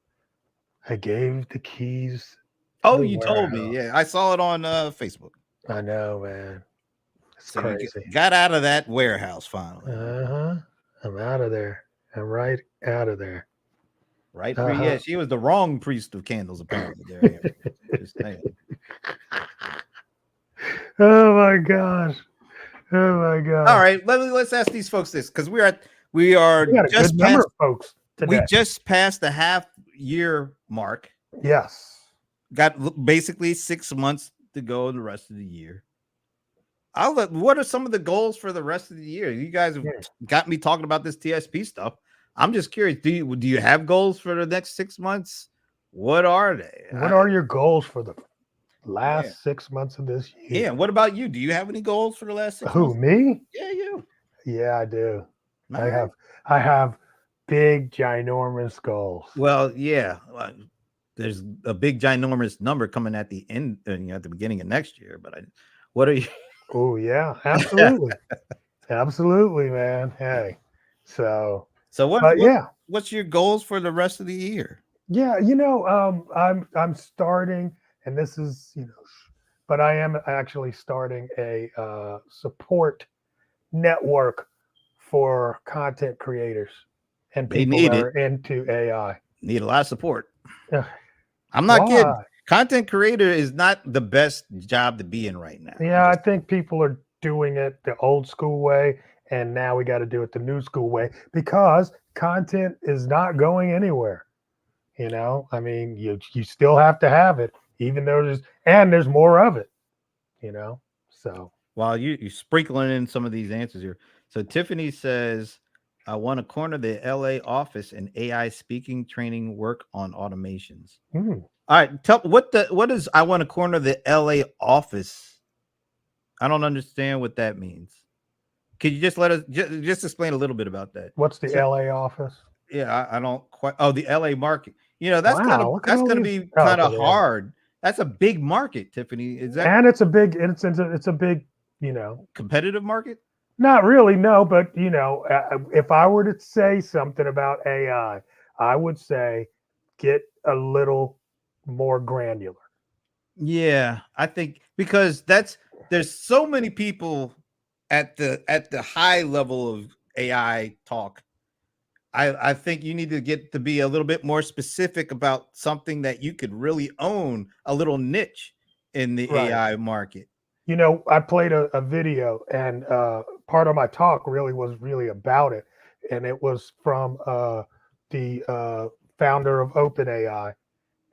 I gave the keys. Oh, you told me. Yeah, I saw it on Facebook. I know, man. It's crazy. Got out of that warehouse finally. I'm out of there. I'm right out of there. Right? Yeah, she was the wrong priest of candles, apparently. There. Just saying. Oh my gosh. Oh my god. All right, let's ask these folks this, because we are just past, folks today. We just passed the half-year mark. Yes. Got basically 6 months to go in the rest of the year. What are some of the goals for the rest of the year? You guys have got me talking about this TSP stuff. I'm just curious. Do you have goals for the next 6 months? What are they? What are your goals for the last 6 months of this year? Yeah. What about you? Do you have any goals for the last 6 months? Who, me? Yeah, you. Yeah, I do. I have big, ginormous goals. Well, yeah. There's a big, ginormous number coming at the end, at the beginning of next year. But what are you? Oh yeah, absolutely, absolutely, man. Hey, so what's your goals for the rest of the year? Yeah, I'm starting, and this is but I am actually starting a support network for content creators and people that are into AI. Need a lot of support. I'm not kidding. Content creator is not the best job to be in right now. Yeah, I think people are doing it the old school way, and now we got to do it the new school way, because content is not going anywhere. I mean, you still have to have it. even though there's more of it, So While you sprinkling in some of these answers here. So Tiffany says, I want to corner the LA office and AI speaking training work on automations. hmm. All right, tell what is I want to corner the LA office? I don't understand what that means. Could you just let us just explain a little bit about that? What's the LA office? Yeah, I don't quite. Oh, the LA market. That's Wow, look at that's all gonna these. be Oh, kind okay, of yeah. hard. That's a big market, Tiffany. Is that And it's a big, competitive market? not really, no, but if I were to say something about AI, I would say get a little more granular. Yeah, I think because there's so many people at the high level of AI talk. I think you need to get to be a little bit more specific about something that you could really own, a little niche in the Right. AI market. I played a video, and part of my talk was really about it, and it was from the founder of OpenAI,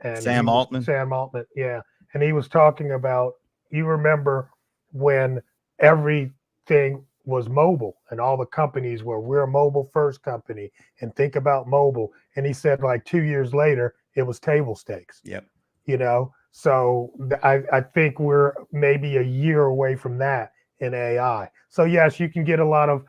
and Sam Altman. Sam Altman, yeah, and he was talking about, you remember when everything was mobile and all the companies we're a mobile first company and think about mobile, and he said like 2 years later it was table stakes. Yep. So I think we're maybe a year away from that in AI. So yes, you can get a lot of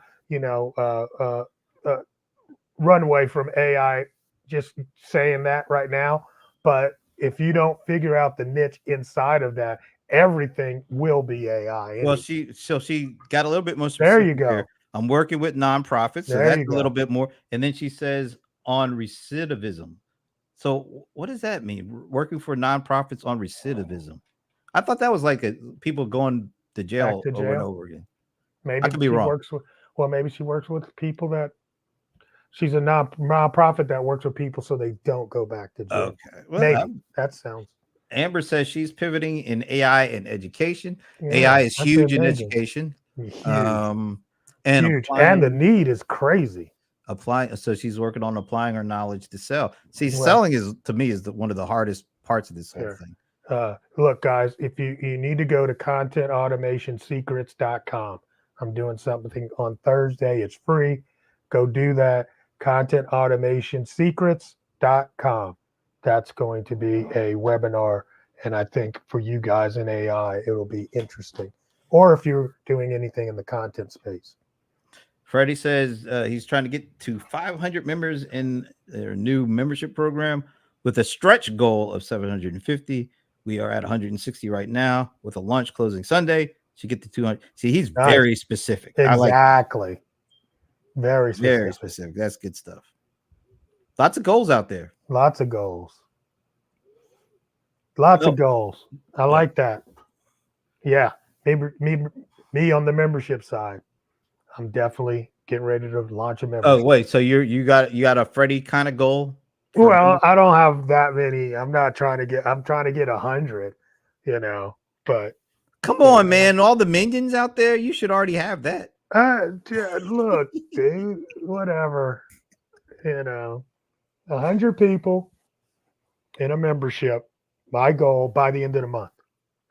runway from AI just saying that right now, but if you don't figure out the niche inside of that, everything will be AI. Well, Anyway. she got a little bit more There specific you go. here. I'm working with nonprofits, so There that's you a little go. bit more. And then she says on recidivism. So what does that mean? Working for nonprofits on recidivism. I thought that was like people going to Back jail to over and jail. over again. I Maybe could be she wrong. works with. Well, maybe she works with people that. She's a nonprofit that works with people so they don't go back to jail. Okay. Well, Maybe that sounds. Amber says she's pivoting in AI and education. Yeah, AI is that's huge in amazing. education. Huge, And huge, and the need is crazy. Applying, so she's working on applying her knowledge to sell. See, Well, selling is to me is one of the hardest parts of this whole sure. thing. Look, guys, if you need to go to contentautomationsecrets.com. I'm doing something on Thursday. It's free. Go do that. Contentautomationsecrets.com. That's going to be a webinar. And I think for you guys in AI, it'll be interesting. Or if you're doing anything in the content space. Freddie says he's trying to get to 500 members in their new membership program with a stretch goal of 750. We are at 160 right now with a launch closing Sunday. Should get to 200. See, he's very specific. Exactly. Very specific. Very specific. That's good stuff. Lots of goals out there. Lots of goals. Lots of goals. I like that. Yeah. Me on the membership side. I'm definitely getting ready to launch a membership. Oh, wait. So you got a Freddie kind of goal? Well, I don't have that many. I'm trying to get 100, but come on, man. All the minions out there, you should already have that. Look, dude, whatever. 100 people in a membership. My goal by the end of the month.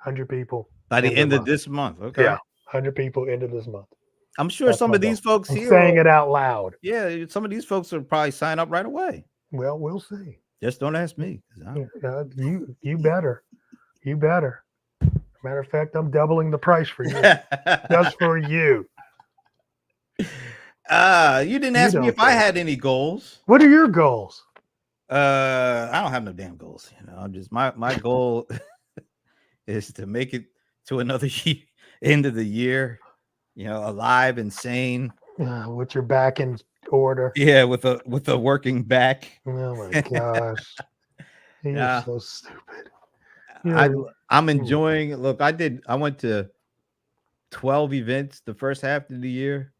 100 people. By the end of this month. Okay. Yeah. 100 people into this month. I'm sure some of these folks here saying it out loud. Yeah, some of these folks will probably sign up right away. Well, we'll see. Just don't ask me. You better. You better. Matter of fact, I'm doubling the price for you. Just for you. You didn't ask me if I had any goals. What are your goals? I don't have no damn goals. I'm just my goal is to make it to another end of the year, alive and sane. With your back in order. Yeah, with a working back. Oh my gosh. You're so stupid. I'm enjoying. Look, I went to 12 events the first half of the year.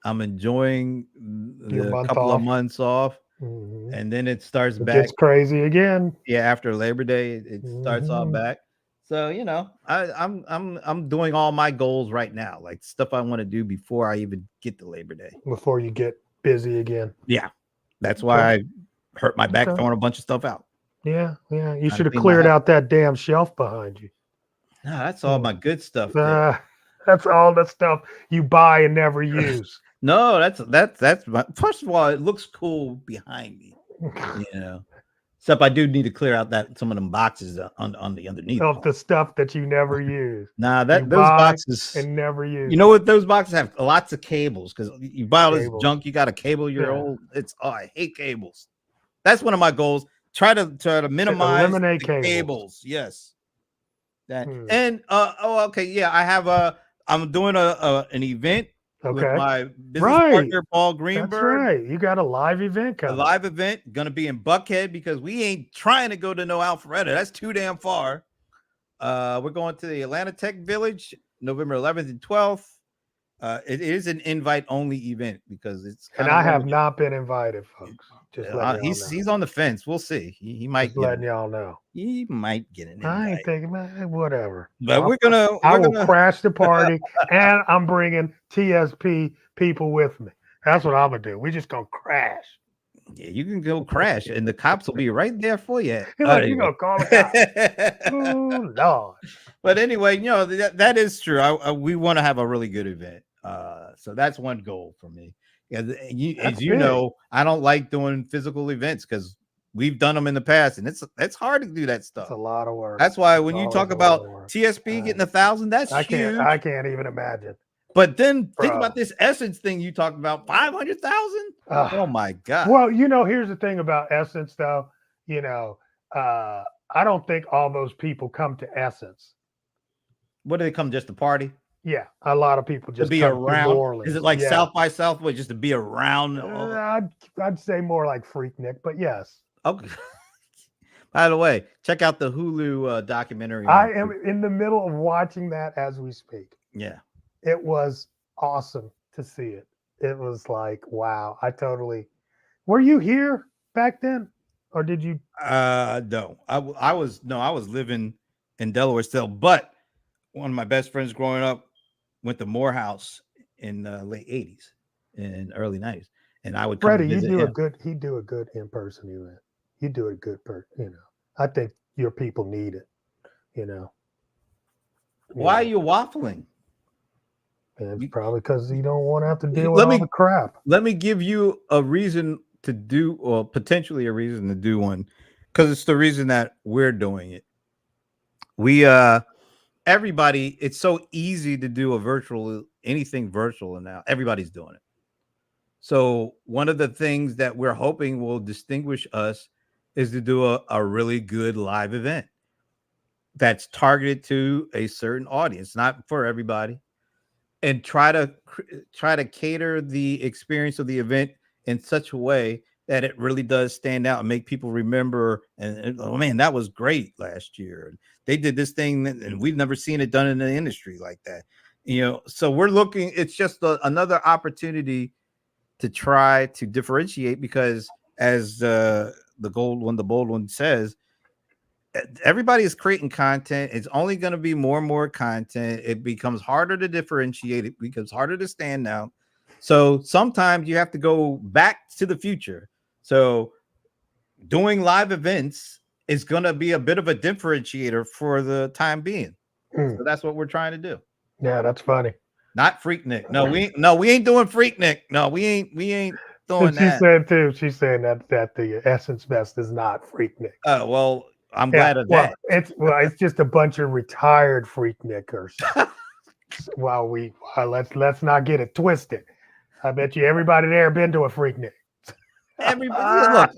I'm enjoying the couple of months off. Mm-hmm. And then it starts back. It's crazy again. Yeah, after Labor Day, it starts off back. So I'm doing all my goals right now, like stuff I want to do before I even get to Labor Day. Before you get busy again. Yeah, that's why I hurt my back throwing a bunch of stuff out. Yeah. You Trying should to have clean my cleared house. out that damn shelf behind you. No, that's all my good stuff there. That's all the stuff you buy and never use. No, that's my, first of all, it looks cool behind me, you know. Except I do need to clear out that some of them boxes on the underneath Of part. the stuff that you never use. Nah, You that those buy boxes, and never use. you know what? Those boxes have lots of cables because you buy all this Cables. junk. You got to cable your Yeah. old. It's I hate cables. That's one of my goals. Try to minimize eliminate the cables. cables. Yes. That Hmm. okay, yeah. I have I'm doing an event with Okay. my business Right. partner Paul That's Greenberg. right. You got a live event A coming. live event gonna be in Buckhead because we ain't trying to go to no Alpharetta. That's too damn far. We're going to the Atlanta Tech Village, November 11th and 12th. It is an invite only event because it's And kind of I have limited. not been invited, folks. Just letting y'all know. He's on the fence. We'll see. He might Just get letting it. y'all know. He might get an I ain't invite. thinking, man, whatever. But I will crash the party, and I'm bringing TSP people with me. That's what I'm gonna do. We just gonna crash. Yeah, you can go crash, and the cops will be right there for you. He's like, you gonna call the cops? Oh Lord. But anyway, you know that is true. We want to have a really good event. So that's one goal for me. As you know, I don't like doing physical events because we've done them in the past, and it's hard to do that stuff. It's a lot of work. That's why when you talk about TSP getting 1,000, that's huge. I can't even imagine. But then think about this Essence thing you talked about, 500,000. Oh my God. Well, you know, here's the thing about Essence, though. You know, I don't think all those people come to Essence. What do they come just to party? Yeah, a lot of people just to be come around. New Orleans. Is it like South by Southwest just to be around? I'd say more like Freaknik, but yes. Okay. By the way, check out the Hulu documentary. I am in the middle of watching that as we speak. Yeah. It was awesome to see it. It was like, wow, were you here back then? Or did you? No, I was living in Delaware still, but one of my best friends growing up went to Morehouse in the late 80s and early 90s. And I would come Freddie, he'd do a good in-person event. You do a good I think your people need it, Why are you waffling? And it's probably because you don't want to have to deal with all the crap. Let me give you a reason to do, or potentially a reason to do one, because it's the reason that we're doing it. We everybody, it's so easy to do anything virtual now. Everybody's doing it. So one of the things that we're hoping will distinguish us is to do a really good live event that's targeted to a certain audience, not for everybody, and try to cater the experience of the event in such a way that it really does stand out and make people remember. And oh man, that was great last year. And they did this thing, and we've never seen it done in the industry like that. So we're looking. It's just another opportunity to try to differentiate, because as the bold one says, everybody is creating content. It's only going to be more and more content. It becomes harder to differentiate. It becomes harder to stand out. So sometimes you have to go back to the future. So doing live events is going to be a bit of a differentiator for the time being. So that's what we're trying to do. Yeah, that's funny. Not Freaknik. No, we ain't doing Freaknik. No, we ain't doing that. She said too. She's saying that the Essence Fest is not Freaknik. Oh, well, I'm glad of that. It's just a bunch of retired Freaknickers. Let's not get it twisted. I bet you everybody there been to a Freaknik. Everybody,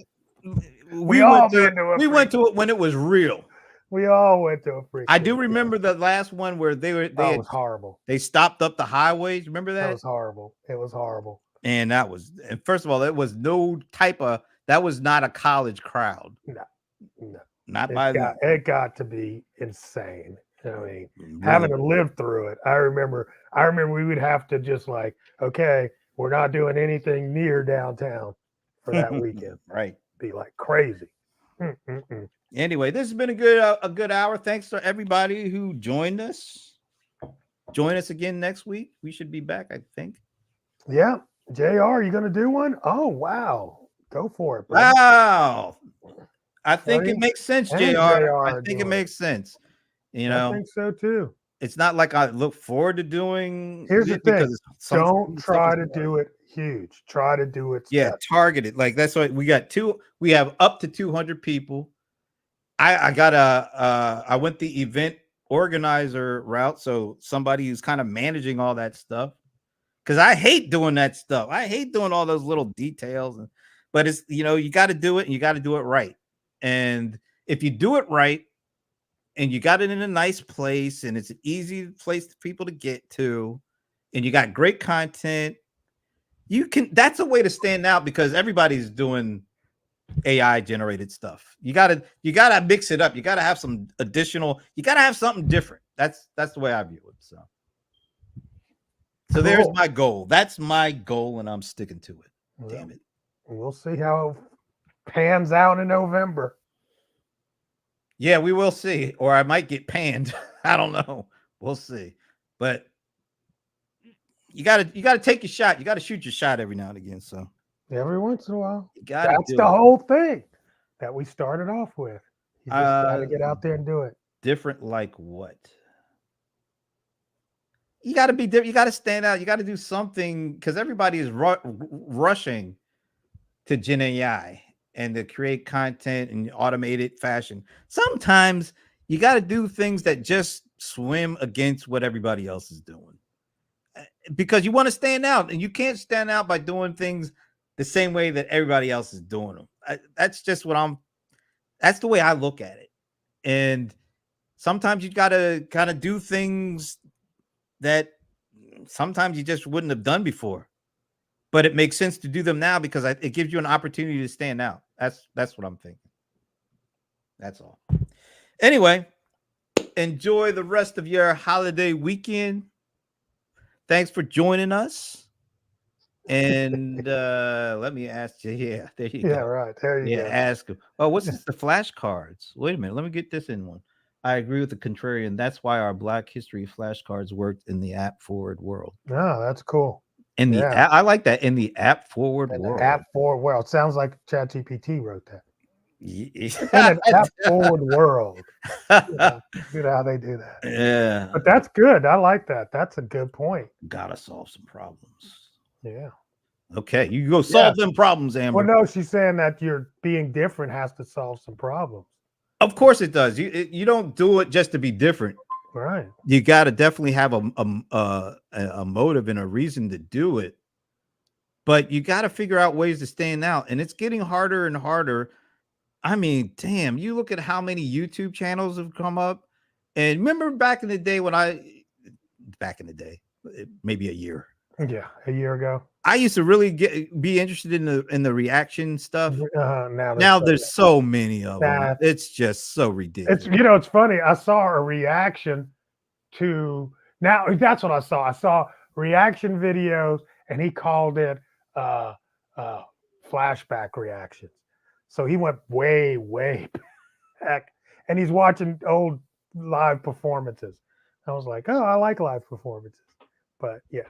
look, we went to it when it was real. We all went to a Freaknik. I do remember the last one where it was horrible. They stopped up the highways. Remember that? That was horrible. It was horrible. And first of all, it was that was not a college crowd. No. It got to be insane. I mean, really? Having to live through it. I remember we would have to just like, okay, we're not doing anything near downtown for that weekend. Right. Be like crazy. Anyway, this has been a good hour. Thanks to everybody who joined us. Join us again next week. We should be back, I think. Yeah. JR, you going to do one? Oh, wow. Go for it, bro. Wow. I think it Right? makes sense, And JR. JR I are think it doing it. makes sense. You I know, think so too. it's not like I look forward to doing Here's the it because thing. some Don't stuff try is to hard. do it huge. Try to do it Yeah, step. targeted. Like that's what we got we have up to 200 people. I got I went the event organizer route, so somebody who's kind of managing all that stuff. Because I hate doing that stuff. I hate doing all those little details, but it's you got to do it and you got to do it right. And if you do it right and you got it in a nice place and it's an easy place for people to get to, and you got great content, you can. That's a way to stand out because everybody's doing AI generated stuff. You gotta mix it up. You gotta have some additional. You gotta have something different. That's the way I view it. So there's Cool. my goal. That's my goal, and I'm sticking to it. Well, Damn it. we'll see how it pans out in November. Yeah, we will see. Or I might get panned. I don't know. We'll see. But you gotta take your shot. You gotta shoot your shot every now and again. So Every once in a while. you gotta That's do the it. whole thing that we started off with. You just gotta get out there and do it. Different like what? You got to be different. You got to stand out. You got to do something because everybody is rushing to Gen AI and to create content in automated fashion. Sometimes you got to do things that just swim against what everybody else is doing because you want to stand out, and you can't stand out by doing things the same way that everybody else is doing them. That's just that's the way I look at it. And sometimes you got to kind of do things that sometimes you just wouldn't have done before, but it makes sense to do them now because it gives you an opportunity to stand out. That's what I'm thinking. That's all. Anyway, enjoy the rest of your holiday weekend. Thanks for joining us. And let me ask you. Yeah, there you go. Yeah, right. There you go. Ask him. Oh, what's this? The flashcards. Wait a minute. Let me get this in one. I agree with the contrarian. That's why our Black History flashcards worked in the app forward world. Oh, that's cool. In the app, I like that. In the app forward world. App forward world. Sounds like ChatGPT wrote that. In an app forward world. You know how they do that. Yeah. But that's good. I like that. That's a good point. Gotta solve some problems. Yeah. Okay. You go solve them problems, Amber. Well, no, she's saying that you're being different has to solve some problems. Of course it does. You don't do it just to be different. Right. You got to definitely have a motive and a reason to do it. But you got to figure out ways to stand out. And it's getting harder and harder. I mean, damn, you look at how many YouTube channels have come up. And remember back in the day maybe a year. Yeah, a year ago. I used to really be interested in the reaction stuff. Now there's so many of them. It's just so ridiculous. It's funny. I saw a reaction to that's what I saw. I saw reaction videos, and he called it flashback reactions. So he went way, way back, and he's watching old live performances. I was like, oh, I like live performances, but yeah.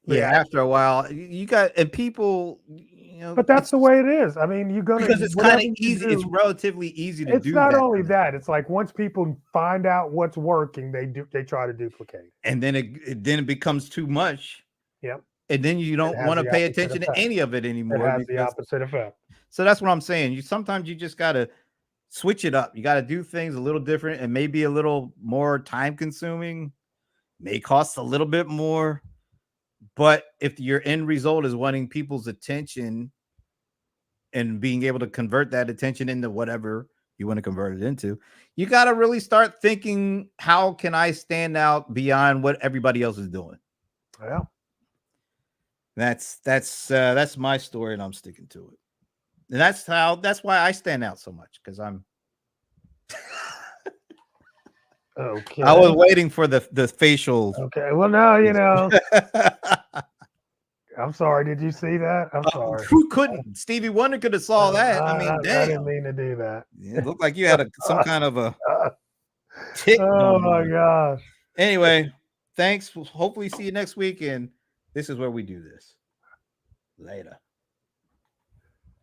After a while, you got people, But that's the way it is. I mean, you're gonna because it's kind of easy. It's relatively easy to do. It's not only that. It's like once people find out what's working, they try to duplicate, and then it becomes too much. Yep. And then you don't want to pay attention to any of it anymore. It has the opposite effect. So that's what I'm saying. Sometimes you just got to switch it up. You got to do things a little different and maybe a little more time consuming. May cost a little bit more. But if your end result is wanting people's attention and being able to convert that attention into whatever you want to convert it into, you got to really start thinking, how can I stand out beyond what everybody else is doing? Yeah. That's my story, and I'm sticking to it. And that's why I stand out so much, because I'm okay. I was waiting for the facial. Okay. Well, no, I'm sorry. Did you see that? I'm sorry. Who couldn't? Stevie Wonder could have saw that. I mean, damn. I didn't mean to do that. It looked like you had some kind of a tick. Oh my gosh. Anyway, thanks. Hopefully see you next week. And this is where we do this. Later.